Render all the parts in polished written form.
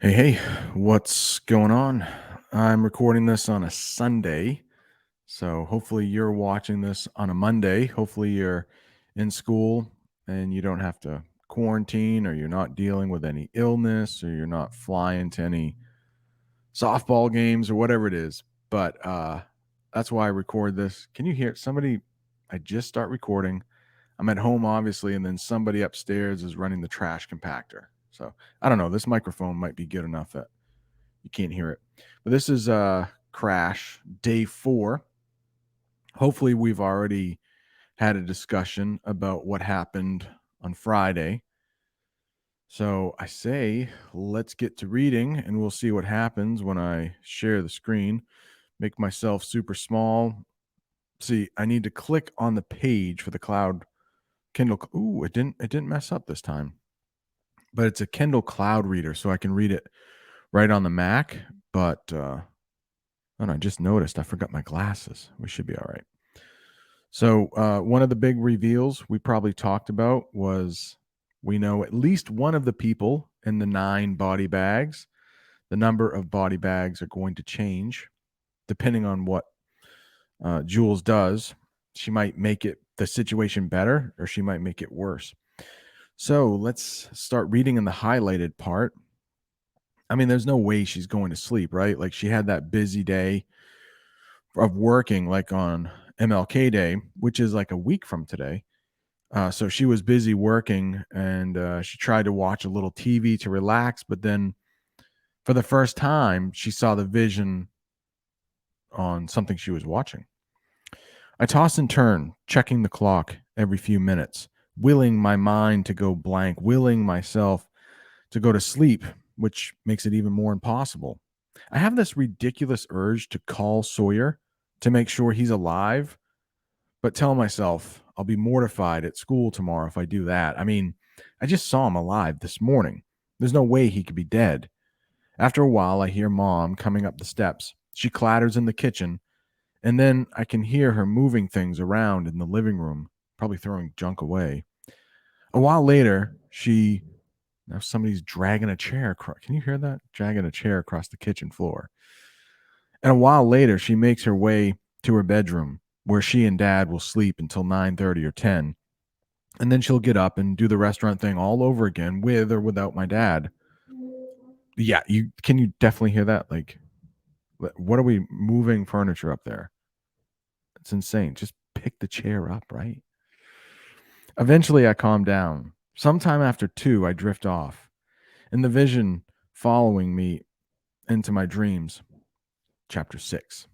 Hey, what's going on? I'm recording this on a Sunday. So hopefully you're watching this on a Monday. Hopefully you're in school and you don't have to quarantine or you're not dealing with any illness or you're not flying to any softball games or whatever it is. But that's why I record this. Can you hear somebody? I just start recording. I'm at home, obviously, and then somebody upstairs is running the trash compactor. So I don't know. This microphone might be good enough that you can't hear it. But this is Crash day 4. Hopefully we've already had a discussion about what happened on Friday. So I say let's get to reading and we'll see what happens when I share the screen. Make myself super small. See, I need to click on the page for the Cloud Kindle. Ooh, it didn't mess up this time. But it's a Kindle Cloud reader so I can read it right on the Mac, but oh, no, I just noticed I forgot my glasses. We should be all right. So, one of the big reveals we probably talked about was we know at least one of the people in the 9 body bags. The number of body bags are going to change depending on what Jules does. She might make it the situation better or she might make it worse. So, let's start reading in the highlighted part. I mean, there's no way she's going to sleep, right? Like she had that busy day of working like on MLK Day, which is like a week from today. So she was busy working and she tried to watch a little TV to relax. But then for the first time, she saw the vision on something she was watching. I toss and turn, checking the clock every few minutes, willing my mind to go blank, willing myself to go to sleep, which makes it even more impossible. I have this ridiculous urge to call Sawyer to make sure he's alive, but tell myself I'll be mortified at school tomorrow if I do that. I mean, I just saw him alive this morning. There's no way he could be dead. After a while, I hear Mom coming up the steps. She clatters in the kitchen, and then I can hear her moving things around in the living room, probably throwing junk away. A while later, now somebody's dragging a chair across. Can you hear that? Dragging a chair across the kitchen floor. And a while later, she makes her way to her bedroom where she and Dad will sleep until 9:30 or 10. And then she'll get up and do the restaurant thing all over again with or without my dad. Yeah, you definitely hear that? Like what are we moving furniture up there? It's insane. Just pick the chair up, right? Eventually I calm down. Sometime after 2, I drift off. And the vision following me into my dreams. Chapter 6.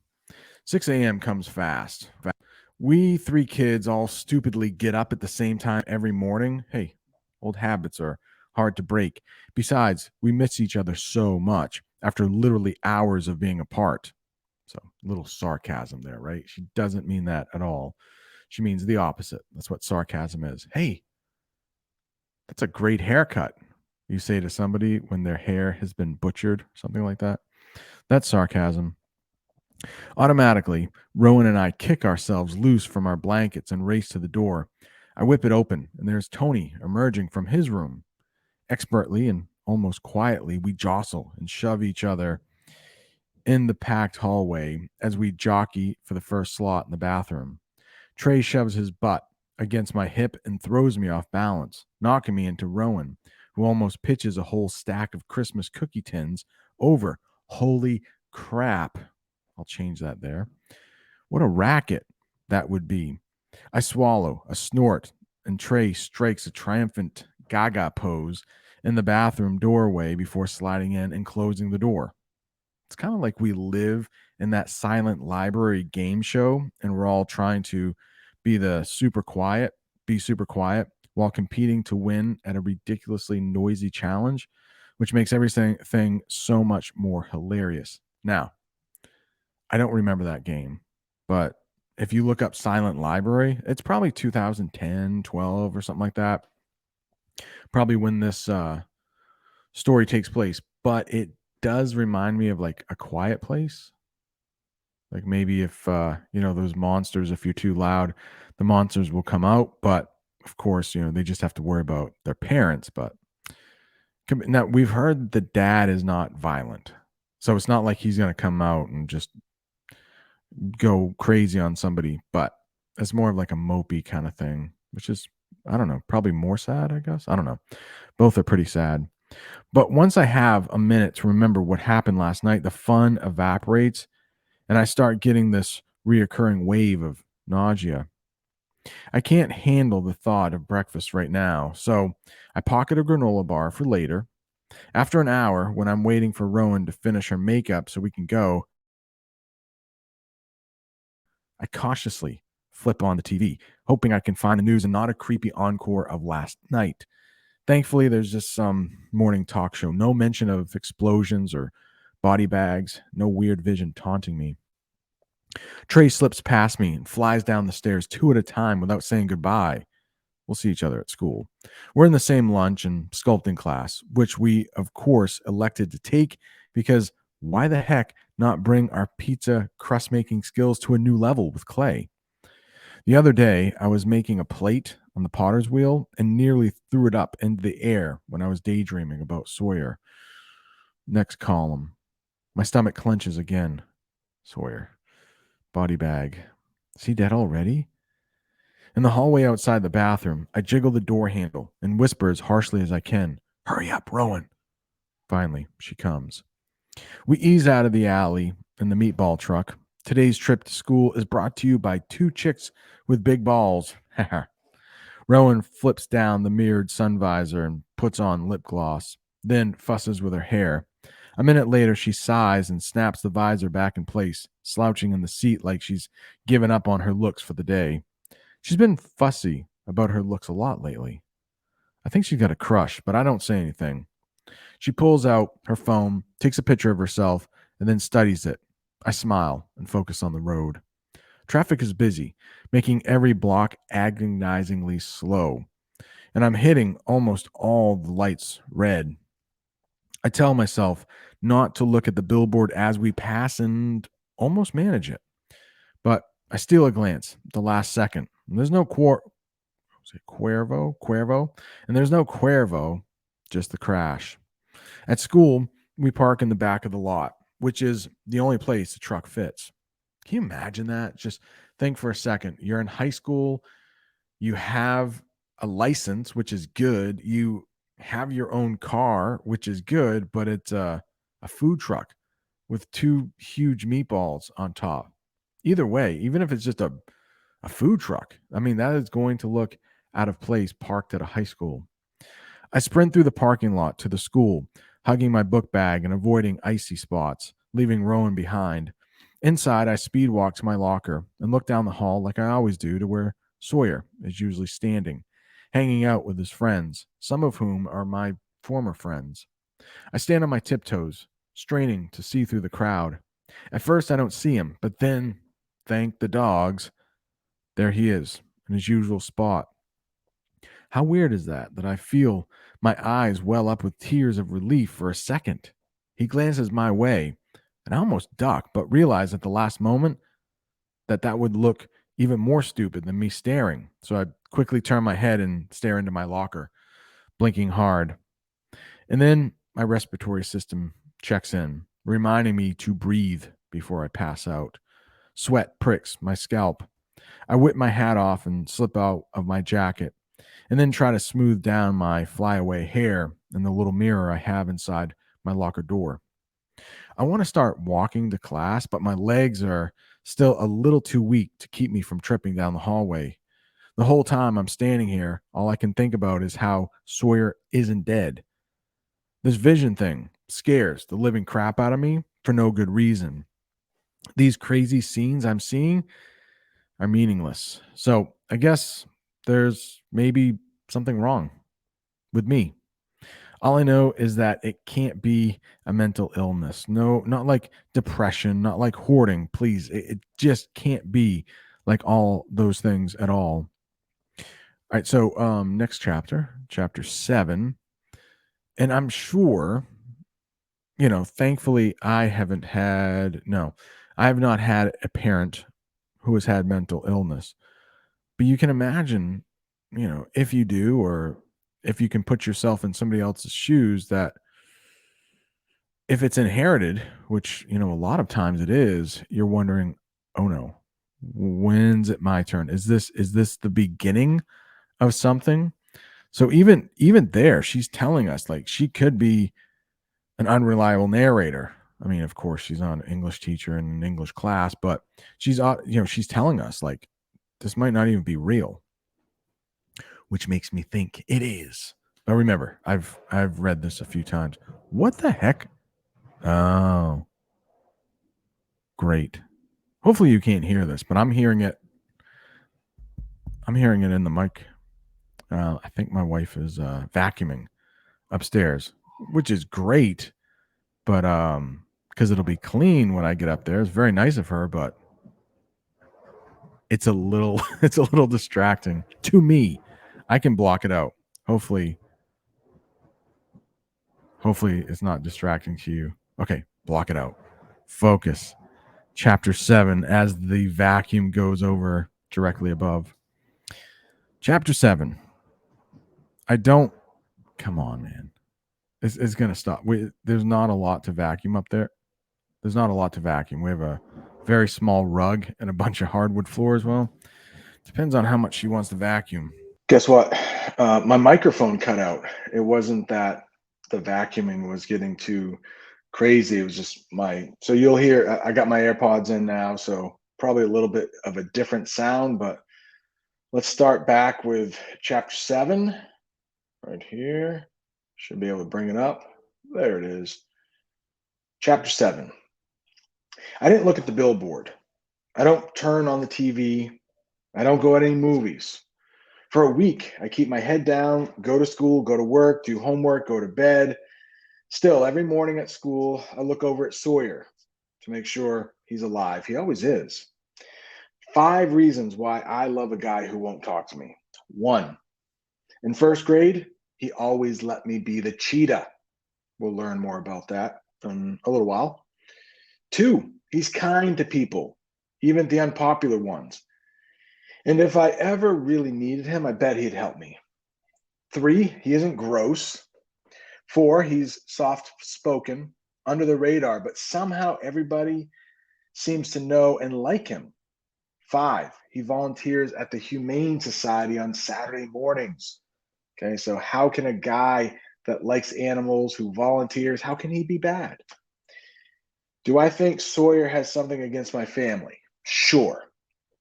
6 a.m. comes fast. We 3 kids all stupidly get up at the same time every morning. Hey, old habits are hard to break. Besides, we miss each other so much after literally hours of being apart. So, little sarcasm there, right? She doesn't mean that at all. She means the opposite. That's what sarcasm is. Hey, that's a great haircut. You say to somebody when their hair has been butchered, something like that. That's sarcasm. Automatically, Rowan and I kick ourselves loose from our blankets and race to the door. I whip it open, and there's Tony emerging from his room. Expertly and almost quietly, we jostle and shove each other in the packed hallway as we jockey for the first slot in the bathroom. Trey shoves his butt against my hip and throws me off balance, knocking me into Rowan, who almost pitches a whole stack of Christmas cookie tins over. Holy crap. I'll change that there. What a racket that would be. I swallow, a snort, and Trey strikes a triumphant gaga pose in the bathroom doorway before sliding in and closing the door. It's kind of like we live in that silent library game show and we're all trying to be the super quiet, be super quiet while competing to win at a ridiculously noisy challenge, which makes everything so much more hilarious. Now, I don't remember that game, but if you look up Silent Library, it's probably 2010, 12 or something like that. Probably when this story takes place, but it does remind me of like A Quiet Place. Like maybe if those monsters, if you're too loud, the monsters will come out. But of course, they just have to worry about their parents. But Now, we've heard the dad is not violent. So it's not like he's going to come out and just go crazy on somebody, but it's more of like a mopey kind of thing, which is, I don't know, probably more sad, I guess. I don't know. Both are pretty sad. But once I have a minute to remember what happened last night, the fun evaporates and I start getting this reoccurring wave of nausea. I can't handle the thought of breakfast right now, so I pocket a granola bar for later. After an hour, when I'm waiting for Rowan to finish her makeup so we can go, I cautiously flip on the TV, hoping I can find the news and not a creepy encore of last night. Thankfully, there's just some morning talk show. No mention of explosions or body bags, no weird vision taunting me. Trey slips past me and flies down the stairs two at a time without saying goodbye. We'll see each other at school. We're in the same lunch and sculpting class, which we, of course, elected to take because why the heck not bring our pizza crust making skills to a new level with clay? The other day, I was making a plate on the potter's wheel and nearly threw it up into the air when I was daydreaming about Sawyer. Next column. My stomach clenches again. Sawyer. Body bag. Is he dead already? In the hallway outside the bathroom, I jiggle the door handle and whisper as harshly as I can, "Hurry up, Rowan." Finally, she comes. We ease out of the alley in the meatball truck. Today's trip to school is brought to you by two chicks with big balls. Rowan flips down the mirrored sun visor and puts on lip gloss, then fusses with her hair. A minute later, she sighs and snaps the visor back in place, slouching in the seat like she's given up on her looks for the day. She's been fussy about her looks a lot lately. I think she's got a crush, but I don't say anything. She pulls out her phone, takes a picture of herself, and then studies it. I smile and focus on the road. Traffic is busy, making every block agonizingly slow, and I'm hitting almost all the lights red. I tell myself not to look at the billboard as we pass and almost manage it. But I steal a glance at the last second. And there's no Cuervo, and there's no Cuervo, just the crash. At school, we park in the back of the lot, which is the only place the truck fits. Can you imagine that? Just think for a second. You're in high school, you have a license, which is good. You have your own car, which is good, but it's a food truck with two huge meatballs on top. Either way, even if it's just a food truck, I mean, that is going to look out of place parked at a high school. I sprint through the parking lot to the school, hugging my book bag and avoiding icy spots, leaving Rowan behind. Inside, I speed walk to my locker and look down the hall like I always do to where Sawyer is usually standing, hanging out with his friends, some of whom are my former friends. I stand on my tiptoes, straining to see through the crowd. At first, I don't see him, but then, thank the dogs, there he is in his usual spot. How weird is that I feel my eyes well up with tears of relief for a second? He glances my way, and I almost duck, but realize at the last moment that would look even more stupid than me staring. So I quickly turn my head and stare into my locker, blinking hard. And then my respiratory system checks in, reminding me to breathe before I pass out. Sweat pricks my scalp. I whip my hat off and slip out of my jacket, and then try to smooth down my flyaway hair in the little mirror I have inside my locker door. I want to start walking to class, but my legs are still a little too weak to keep me from tripping down the hallway. The whole time I'm standing here, all I can think about is how Sawyer isn't dead. This vision thing scares the living crap out of me for no good reason. These crazy scenes I'm seeing are meaningless. So I guess there's maybe something wrong with me. All I know is that it can't be a mental illness. No, not like depression, not like hoarding. Please, it just can't be like all those things at all. All right, so next chapter, chapter 7, and I'm sure, thankfully I have not had a parent who has had mental illness. But you can imagine, if you do or if you can put yourself in somebody else's shoes, that if it's inherited, which, a lot of times it is, you're wondering, "Oh, no. When's it my turn? Is this the beginning of something?" So even there, she's telling us, like, she could be an unreliable narrator. I mean, of course, she's not an English teacher in an English class, but she's telling us, like, this might not even be real, which makes me think it is. But remember, I've read this a few times. What the heck? Oh, great. Hopefully you can't hear this, but I'm hearing it. I'm hearing it in the mic. I think my wife is vacuuming upstairs, which is great, but because it'll be clean when I get up there. It's very nice of her, but it's a little it's a little distracting to me. I can block it out. Hopefully it's not distracting to you. Okay, block it out. Focus. Chapter 7, as the vacuum goes over directly above. Chapter 7. I don't Come on, man. It's going to stop. There's not a lot to vacuum up there. There's not a lot to vacuum. We have a very small rug and a bunch of hardwood floors. Well, depends on how much she wants to vacuum. Guess what? My microphone cut out. It wasn't that the vacuuming was getting too crazy. It was just so you'll hear, I got my AirPods in now, so probably a little bit of a different sound, but let's start back with chapter 7 right here. Should be able to bring it up. There it is. Chapter 7. I didn't look at the billboard. I don't turn on the TV. I don't go at any movies. For a week, I keep my head down, go to school, go to work, do homework, go to bed. Still, every morning at school, I look over at Sawyer to make sure he's alive. He always is. 5 reasons why I love a guy who won't talk to me. 1, in first grade, he always let me be the cheetah. We'll learn more about that in a little while. 2, he's kind to people, even the unpopular ones. And if I ever really needed him, I bet he'd help me. 3, he isn't gross. 4, he's soft spoken, under the radar, but somehow everybody seems to know and like him. 5, he volunteers at the Humane Society on Saturday mornings. Okay, so how can a guy that likes animals who volunteers, how can he be bad? Do I think Sawyer has something against my family? Sure,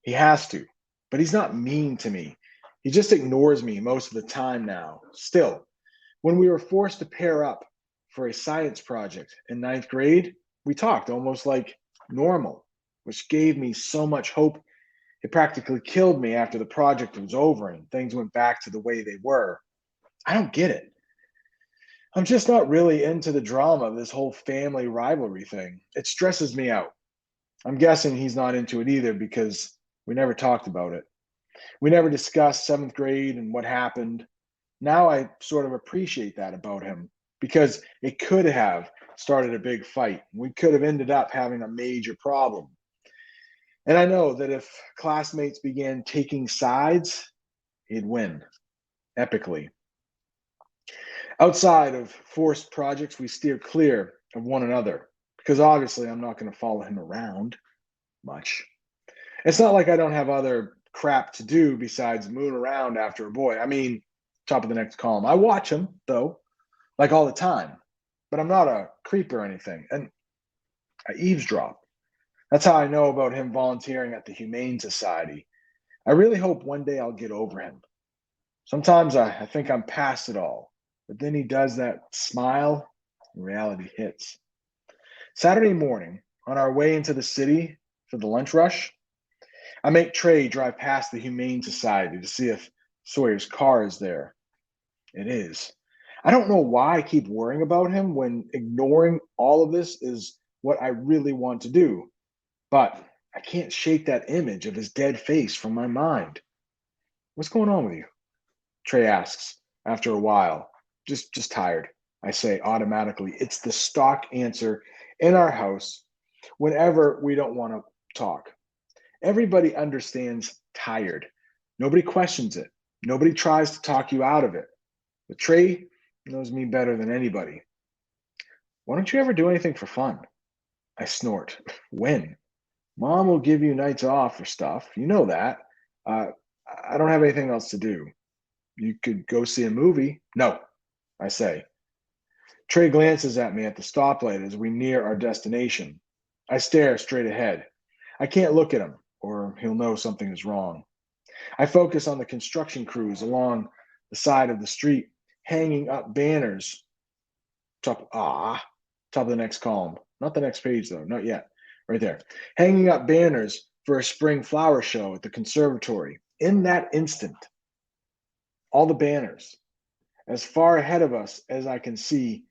he has to, but he's not mean to me. He just ignores me most of the time now. Still, when we were forced to pair up for a science project in 9th grade, we talked almost like normal, which gave me so much hope. It practically killed me after the project was over and things went back to the way they were. I don't get it. I'm just not really into the drama of this whole family rivalry thing. It stresses me out. I'm guessing he's not into it either because we never talked about it. We never discussed 7th grade and what happened. Now I sort of appreciate that about him because it could have started a big fight. We could have ended up having a major problem. And I know that if classmates began taking sides, he'd win epically. Outside of forced projects, we steer clear of one another because obviously I'm not going to follow him around much. It's not like I don't have other crap to do besides moon around after a boy. I mean, top of the next column. I watch him, though, like all the time, but I'm not a creep or anything. And I eavesdrop. That's how I know about him volunteering at the Humane Society. I really hope one day I'll get over him. Sometimes I think I'm past it all, but then he does that smile and reality hits. Saturday morning, on our way into the city for the lunch rush, I make Trey drive past the Humane Society to see if Sawyer's car is there. It is. I don't know why I keep worrying about him when ignoring all of this is what I really want to do. But I can't shake that image of his dead face from my mind. What's going on with you? Trey asks after a while. Just tired. I say automatically. It's the stock answer in our house whenever we don't want to talk. Everybody understands tired. Nobody questions it. Nobody tries to talk you out of it. But Trey knows me better than anybody. Why don't you ever do anything for fun? I snort. When? Mom will give you nights off for stuff. You know that. Uh, I don't have anything else to do. You could go see a movie. No, I say. Trey glances at me at the stoplight as we near our destination. I stare straight ahead. I can't look at him, or he'll know something is wrong. I focus on the construction crews along the side of the street, hanging up banners. Top of the next column. Not the next page, though. Not yet. Right there. Hanging up banners for a spring flower show at the conservatory. In that instant, all the banners, as far ahead of us as I can see,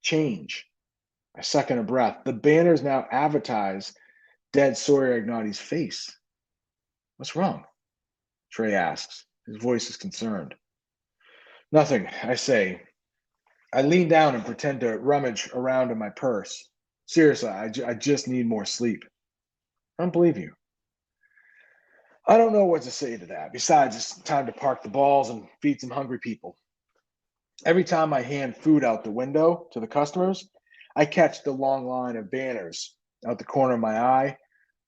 change. I suck in a breath. The banners now advertise dead Sawyer Ignati's face. What's wrong? Trey asks. His voice is concerned. Nothing, I say. I lean down and pretend to rummage around in my purse. Seriously, I just need more sleep. I don't believe you. I don't know what to say to that. Besides, it's time to park the balls and feed some hungry people. Every time I hand food out the window to the customers, I catch the long line of banners out the corner of my eye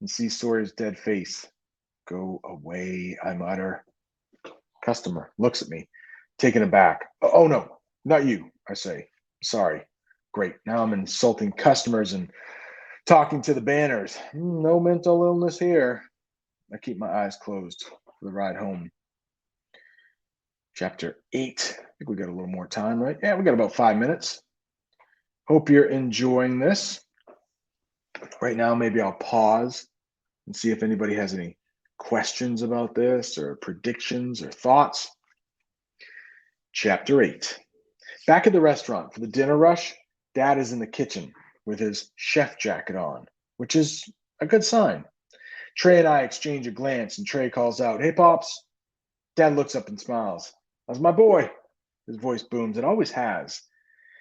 and see Sawyer's dead face. Go away, I mutter. Customer looks at me, taken aback. Oh, no, not you, I say. Sorry. Great. Now I'm insulting customers and talking to the banners. No mental illness here. I keep my eyes closed for the ride home. Chapter 8. I think we got a little more time, right? Yeah, we got about 5 minutes. Hope you're enjoying this. Right now, maybe I'll pause and see if anybody has any questions about this or predictions or thoughts. Chapter 8. Back at the restaurant for the dinner rush, Dad is in the kitchen with his chef jacket on, which is a good sign. Trey and I exchange a glance, and Trey calls out, "Hey, Pops." Dad looks up and smiles. "That's my boy." His voice booms. It always has.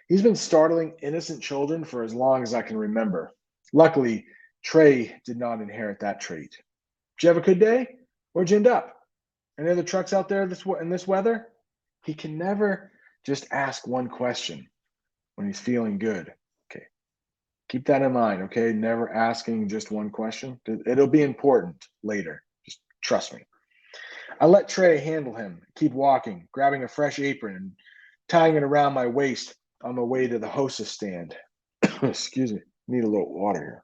He's been startling innocent children for as long as I can remember. Luckily, Trey did not inherit that trait. Did you have a good day? Where'd you end up? Any other trucks out there in this weather? He can never just ask one question when he's feeling good. Okay. Keep that in mind, okay? Never asking just one question. It'll be important later. Just trust me. I let Trey handle him, keep walking, grabbing a fresh apron and tying it around my waist on my way to the hostess stand. Excuse me. Need a little water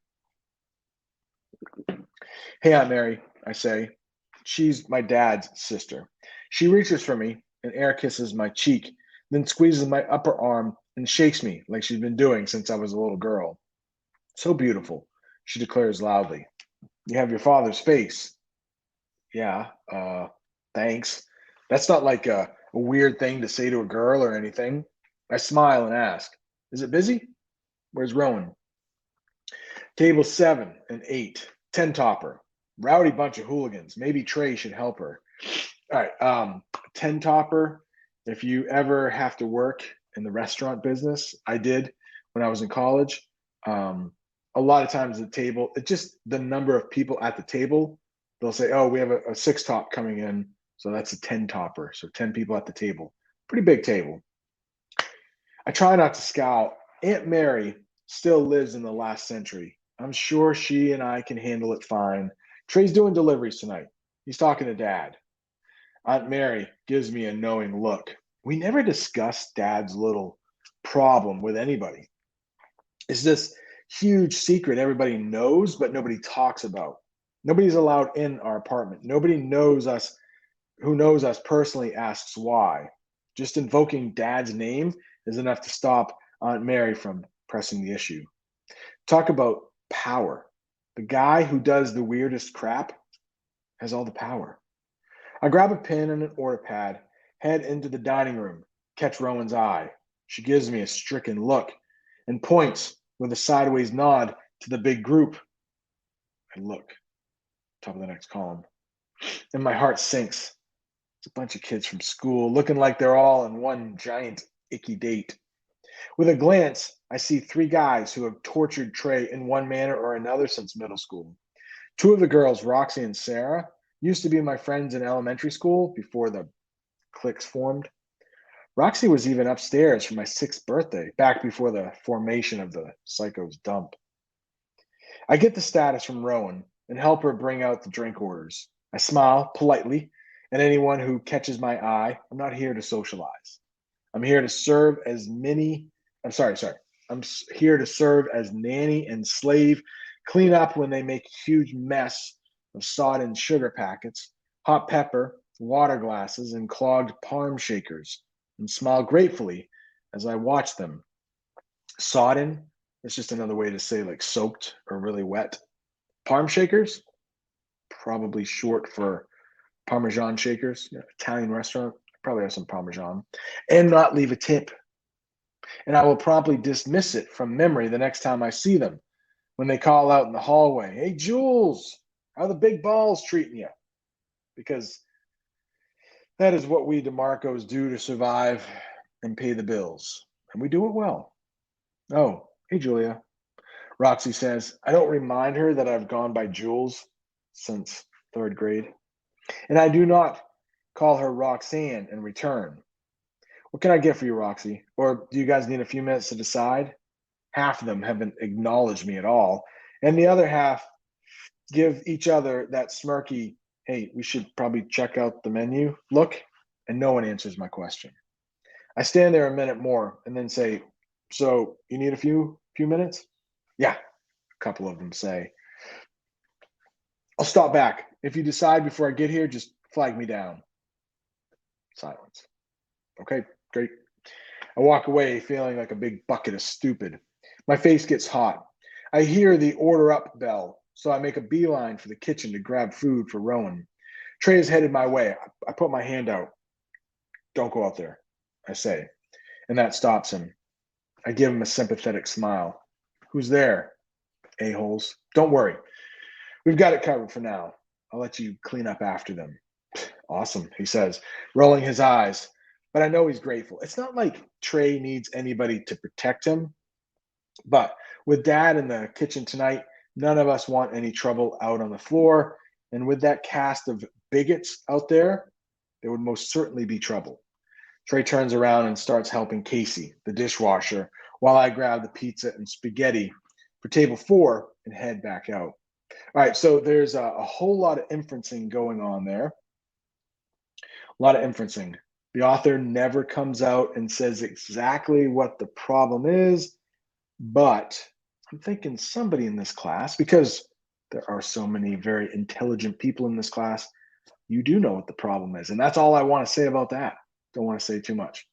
here. Hey, Aunt Mary, I say. She's my dad's sister. She reaches for me and air kisses my cheek, then squeezes my upper arm and shakes me like she's been doing since I was a little girl. So beautiful, she declares loudly. You have your father's face. Yeah, thanks. That's not like a weird thing to say to a girl or anything. I smile and ask, is it busy? Where's Rowan? Table 7 and 8, 10 topper. Rowdy bunch of hooligans. Maybe Trey should help her. All right, 10 topper. If you ever have to work in the restaurant business, I did when I was in college. A lot of times the table, it just the number of people at the table, they'll say, oh, we have a 6 top coming in. So that's a 10 topper. So 10 people at the table. Pretty big table. I try not to scowl. Aunt Mary still lives in the last century. I'm sure she and I can handle it fine. Trey's doing deliveries tonight. He's talking to Dad. Aunt Mary gives me a knowing look. We never discuss Dad's little problem with anybody. It's this huge secret everybody knows, but nobody talks about. Nobody's allowed in our apartment. Nobody knows us who knows us personally asks why. Just invoking Dad's name is enough to stop Aunt Mary from pressing the issue. Talk about power. The guy who does the weirdest crap has all the power. I grab a pen and an order pad, head into the dining room, catch Rowan's eye. She gives me a stricken look and points with a sideways nod to the big group. I look, top of the next column, and my heart sinks. It's a bunch of kids from school looking like they're all in one giant icky date. With a glance, I see 3 guys who have tortured Trey in one manner or another since middle school. 2 of the girls, Roxy and Sarah, used to be my friends in elementary school before the cliques formed. Roxy was even upstairs for my 6th birthday, back before the formation of the Psycho's dump. I get the status from Rowan and help her bring out the drink orders. I smile politely at anyone who catches my eye. I'm not here to socialize. I'm here to serve as many. I'm sorry. Here to serve as nanny and slave, clean up when they make a huge mess of sodden sugar packets, hot pepper, water glasses, and clogged palm shakers, and smile gratefully as I watch them. Sodden, it's just another way to say like soaked or really wet. Parm shakers, probably short for Parmesan shakers. Italian restaurant, probably have some Parmesan. And not leave a tip. And I will promptly dismiss it from memory the next time I see them when they call out in the hallway, "Hey, Jules, how are the big balls treating you?" Because that is what we DeMarcos do to survive and pay the bills. And we do it well. Oh, hey, Julia. Roxy says, I don't remind her that I've gone by Jules since 3rd grade. And I do not call her Roxanne in return. What can I get for you, Roxy? Or do you guys need a few minutes to decide? Half of them haven't acknowledged me at all. And the other half give each other that smirky, hey, we should probably check out the menu look. And no one answers my question. I stand there a minute more and then say, so you need a few minutes? Yeah, a couple of them say. I'll stop back. If you decide before I get here, just flag me down. Silence. Okay, great. I walk away feeling like a big bucket of stupid. My face gets hot. I hear the order up bell, so I make a beeline for the kitchen to grab food for Rowan. Trey is headed my way. I put my hand out. Don't go out there, I say, and that stops him. I give him a sympathetic smile. Who's there? A-holes. Don't worry. We've got it covered for now. I'll let you clean up after them. Awesome, he says, rolling his eyes. But I know he's grateful. It's not like Trey needs anybody to protect him. But with Dad in the kitchen tonight, none of us want any trouble out on the floor. And with that cast of bigots out there, there would most certainly be trouble. Trey turns around and starts helping Casey, the dishwasher, while I grab the pizza and spaghetti for table 4 and head back out. All right, so there's a whole lot of inferencing going on there. A lot of inferencing. The author never comes out and says exactly what the problem is, but I'm thinking somebody in this class, because there are so many very intelligent people in this class, you do know what the problem is. And that's all I want to say about that. Don't want to say too much.